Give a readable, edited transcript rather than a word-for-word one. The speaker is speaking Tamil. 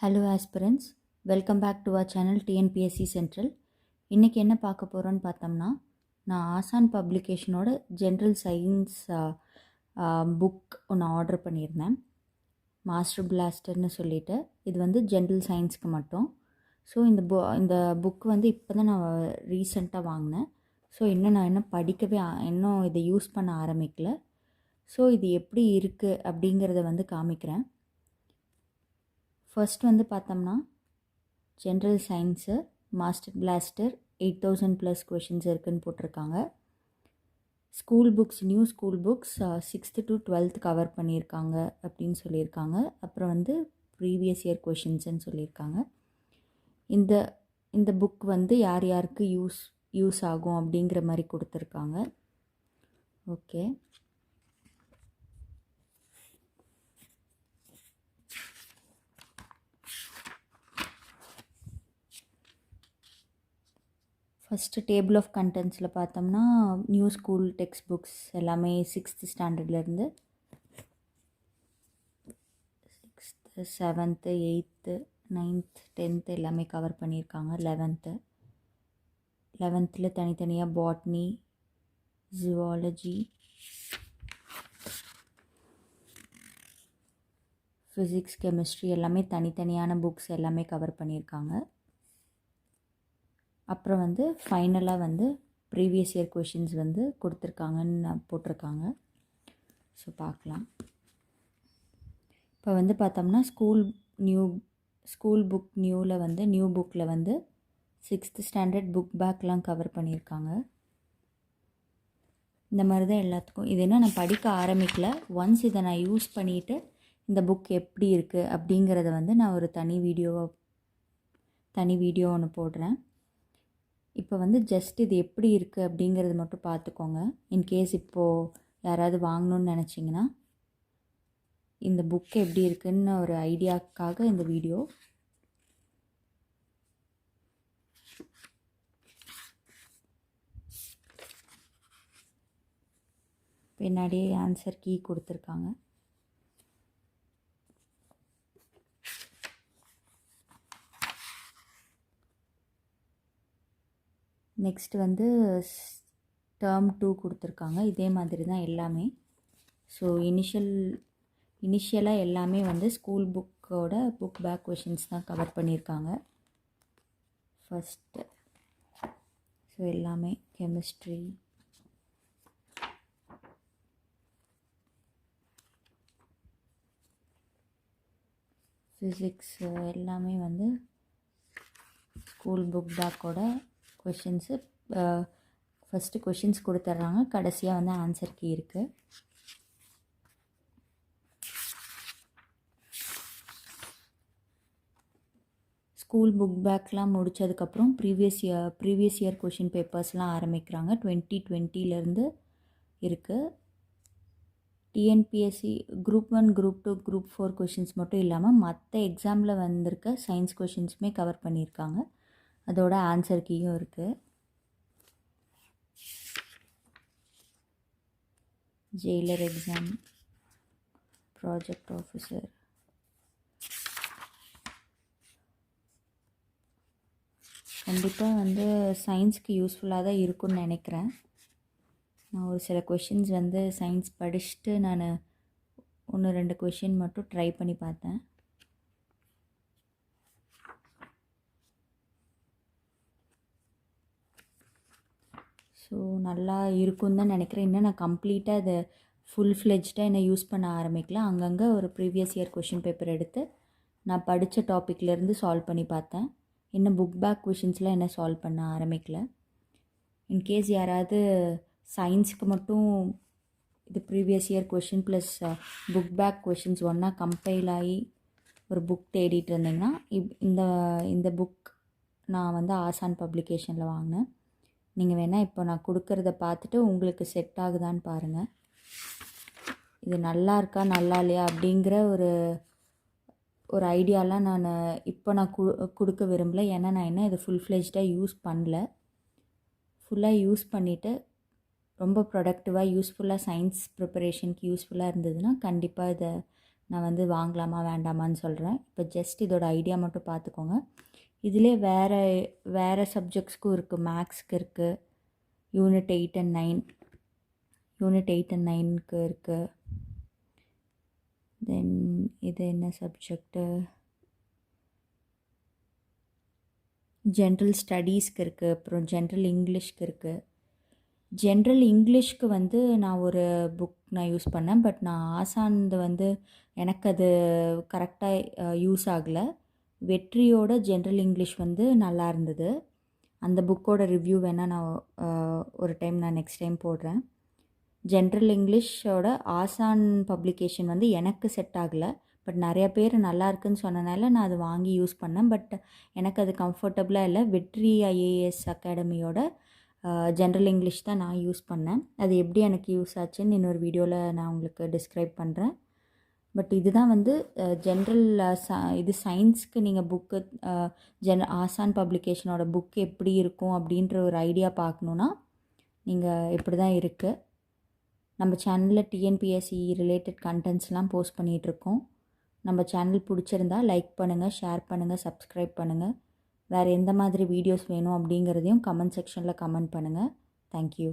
Hello aspirants, welcome back to our channel TNPSC central. இன்றைக்கி என்ன பார்க்க போகிறோன்னு பார்த்தோம்னா, நான் ஆசான் பப்ளிகேஷனோட ஜென்ரல் சயின்ஸ் புக் ஒன்று ஆர்டர் பண்ணியிருந்தேன். மாஸ்டர் பிளாஸ்டர்னு சொல்லிட்டு, இது வந்து ஜென்ரல் சயின்ஸ்க்கு மட்டும். ஸோ இந்த புக் வந்து இப்போ தான் நான் ரீசெண்டாக வாங்கினேன். ஸோ நான் இன்னும் இதை யூஸ் பண்ண ஆரம்பிக்கல. ஸோ இது எப்படி இருக்குது அப்படிங்கிறத வந்து காமிக்கிறேன். ஃபர்ஸ்ட் வந்து பார்த்தோம்னா, general science master plaster 8000+ questions இருக்குதுன்னு போட்டிருக்காங்க. School books, new school books 6th to 12th cover பண்ணியிருக்காங்க அப்படின்னு சொல்லியிருக்காங்க. அப்புறம் வந்து ப்ரீவியஸ் இயர் கொஷின்ஸ்ன்னு சொல்லியிருக்காங்க. இந்த புக் வந்து யார் யாருக்கு யூஸ் ஆகும் அப்படிங்கிற மாதிரி கொடுத்துருக்காங்க. ஓகே, ஃபஸ்ட்டு டேபிள் ஆஃப் கண்டென்ட்ஸில் பார்த்தோம்னா, நியூ ஸ்கூல் டெக்ஸ்ட் புக்ஸ் எல்லாமே 6th ஸ்டாண்டர்ட்லேருந்து 6th 7th 8th 9th 10th எல்லாமே கவர் பண்ணியிருக்காங்க. 11th தனித்தனியாக பாட்னி, ஜுவாலஜி, ஃபிசிக்ஸ், கெமிஸ்ட்ரி எல்லாமே தனித்தனியான புக்ஸ் எல்லாமே கவர் பண்ணியிருக்காங்க. அப்புறம் வந்து ஃபைனலாக வந்து ப்ரீவியஸ் இயர் கொஷின்ஸ் வந்து கொடுத்துருக்காங்கன்னு போட்டிருக்காங்க. ஸோ பார்க்கலாம். இப்போ வந்து பார்த்தோம்னா, ஸ்கூல் புக் நியூ புக்கில் வந்து 6th ஸ்டாண்டர்ட் புக் பேக்லாம் கவர் பண்ணியிருக்காங்க. இந்த மாதிரி தான் எல்லாத்துக்கும். இது என்ன, நான் படிக்க ஆரம்பிக்கல. ஒன்ஸ் இதை நான் யூஸ் பண்ணிவிட்டு இந்த புக் எப்படி இருக்குது அப்படிங்கிறத வந்து நான் ஒரு தனி வீடியோ ஒன்று போடுறேன். இப்போ வந்து ஜஸ்ட் இது எப்படி இருக்குது அப்படிங்கிறது மட்டும் பார்த்துக்கோங்க. இன்கேஸ் இப்போது யாராவது வாங்கணுன்னு நினச்சிங்கன்னா, இந்த புக் எப்படி இருக்குன்னு ஒரு ஐடியாக்காக இந்த வீடியோ. பின்னாடியே ஆன்சர் கீ கொடுத்துருக்காங்க. நெக்ஸ்ட் வந்து டேர்ம் 2 கொடுத்துருக்காங்க. இதே மாதிரி தான் எல்லாமே. ஸோ இனிஷியலாக எல்லாமே வந்து ஸ்கூல் புக்கோட புக் பேக் கொஷின்ஸ் தான் கவர் பண்ணியிருக்காங்க. ஃபஸ்ட்டு ஸோ எல்லாமே கெமிஸ்ட்ரி, ஃபிசிக்ஸ் எல்லாமே வந்து ஸ்கூல் புக் பேக்கோட கொஷின்ஸு. ஃபஸ்ட்டு கொஷின்ஸ் கொடுத்துட்றாங்க, கடைசியாக வந்து ஆன்சர் கீ இருக்குது. ஸ்கூல் புக் பேக்லாம் முடித்ததுக்கப்புறம் ப்ரீவியஸ் இயர் கொஷின் பேப்பர்ஸ்லாம் ஆரம்பிக்கிறாங்க. 2020 இருக்குது. TNPSC group 1, group 2, group 4 questions மட்டும் இல்லாமல் மற்ற எக்ஸாமில் வந்திருக்க சயின்ஸ் கொஷின்ஸுமே கவர் பண்ணியிருக்காங்க. அதோட ஆன்சர் கீயும் இருக்குது. ஜெயிலர் எக்ஸாம், ப்ராஜெக்ட் ஆஃபீஸர், கண்டிப்பாக வந்து சயின்ஸ்க்கு யூஸ்ஃபுல்லாக தான் இருக்குன்னு நினைக்கிறேன். நான் ஒரு சில கொஷின்ஸ் வந்து சயின்ஸ் படிச்சுட்டு நான் 1-2 கொஷின் மட்டும் ட்ரை பண்ணி பார்த்தேன். ஸோ நல்லா இருக்குன்னு தான் நினைக்கிறேன். இன்னும் நான் கம்ப்ளீட்டாக அதை ஃபுல் ஃப்ளெஜ்டாக என்ன யூஸ் பண்ண ஆரம்பிக்கல. அங்கங்கே ஒரு ப்ரீவியஸ் இயர் கொஷின் பேப்பர் எடுத்து நான் படித்த டாப்பிக்லேருந்து சால்வ் பண்ணி பார்த்தேன். இன்னும் புக் பேக் கொஷின்ஸ்லாம் என்ன சால்வ் பண்ண ஆரம்பிக்கல. இன்கேஸ் யாராவது சயின்ஸுக்கு மட்டும் இது previous year question plus book back questions ஒன்றா கம்பைல் ஆகி ஒரு புக் தேடிட்டு இருந்தீங்கன்னா, இந்த புக் நான் வந்து ஆசான் பப்ளிகேஷனில் வாங்கினேன். நீங்கள் வேணால் இப்போ நான் கொடுக்குறத பார்த்துட்டு உங்களுக்கு செட் ஆகுதான்னு பாருங்கள். இது நல்லா இருக்கா நல்லா இல்லையா அப்படிங்கிற ஒரு ஐடியாலாம் நான் கொடுக்க விரும்பல. ஏன்னா நான் இதை ஃபுல் ஃப்ளெஜ்டாக யூஸ் பண்ணல. ஃபுல்லாக யூஸ் பண்ணிவிட்டு ரொம்ப ப்ரொடக்டிவாக யூஸ்ஃபுல்லாக சயின்ஸ் ப்ரிப்பரேஷனுக்கு யூஸ்ஃபுல்லாக இருந்ததுன்னா கண்டிப்பாக இதை நான் வந்து வாங்கலாமா வேண்டாமான்னு சொல்கிறேன். இப்போ ஜஸ்ட் இதோட ஐடியா மட்டும் பார்த்துக்கோங்க. இதிலே வேறு சப்ஜெக்ட்ஸ்க்கும் இருக்குது. மேக்ஸ்க்கு இருக்குது, யூனிட் 8 and 9 இருக்குது. தென் இது என்ன சப்ஜெக்டு, ஜென்ரல் ஸ்டடீஸ்க்கு இருக்குது. அப்புறம் ஜென்ரல் இங்கிலீஷ்க்கு இருக்குது. ஜென்ரல் இங்கிலீஷ்க்கு வந்து நான் ஒரு புக் நான் யூஸ் பண்ணேன். பட் நான் ஆசானது வந்து எனக்கு அது கரெக்டாக யூஸ் ஆகலை. வெற்றியோட ஜென்ரல் இங்கிலீஷ் வந்து நல்லா இருந்தது. அந்த புக்கோட ரிவ்யூ வேணால் நான் ஒரு டைம் நான் நெக்ஸ்ட் டைம் போடுறேன். ஜென்ரல் இங்கிலீஷோட ஆசான் பப்ளிகேஷன் வந்து எனக்கு செட் ஆகலை. பட் நிறையா பேர் நல்லா இருக்குன்னு சொன்னனால நான் அது வாங்கி யூஸ் பண்ணேன். பட் எனக்கு அது கம்ஃபர்டபுளாக இல்லை. வெற்றி ஐஏஎஸ் அகாடமியோட ஜென்ரல் இங்கிலீஷ் தான் நான் யூஸ் பண்ணேன். அது எப்படி எனக்கு யூஸ் ஆச்சுன்னு இன்னொரு வீடியோவில் நான் உங்களுக்கு டிஸ்கிரைப் பண்ணுறேன். பட் இதுதான் வந்து ஜென்ரல் இது சயின்ஸ்க்கு நீங்கள் புக்கு ஆசான் பப்ளிகேஷனோட புக் எப்படி இருக்கும் அப்படின்ற ஒரு ஐடியா பார்க்கணுன்னா நீங்கள் இப்படி தான் இருக்குது. நம்ம சேனலில் டிஎன்பிஎஸ்சி ரிலேட்டட் கண்டென்ட்ஸ்லாம் போஸ்ட் பண்ணிகிட்ருக்கோம். நம்ம சேனல் பிடிச்சிருந்தா லைக் பண்ணுங்கள், ஷேர் பண்ணுங்கள், சப்ஸ்கிரைப் பண்ணுங்கள். வேறு எந்த மாதிரி வீடியோஸ் வேணும் அப்படிங்கிறதையும் கமெண்ட் செக்ஷனில் கமெண்ட் பண்ணுங்கள். தேங்க்யூ.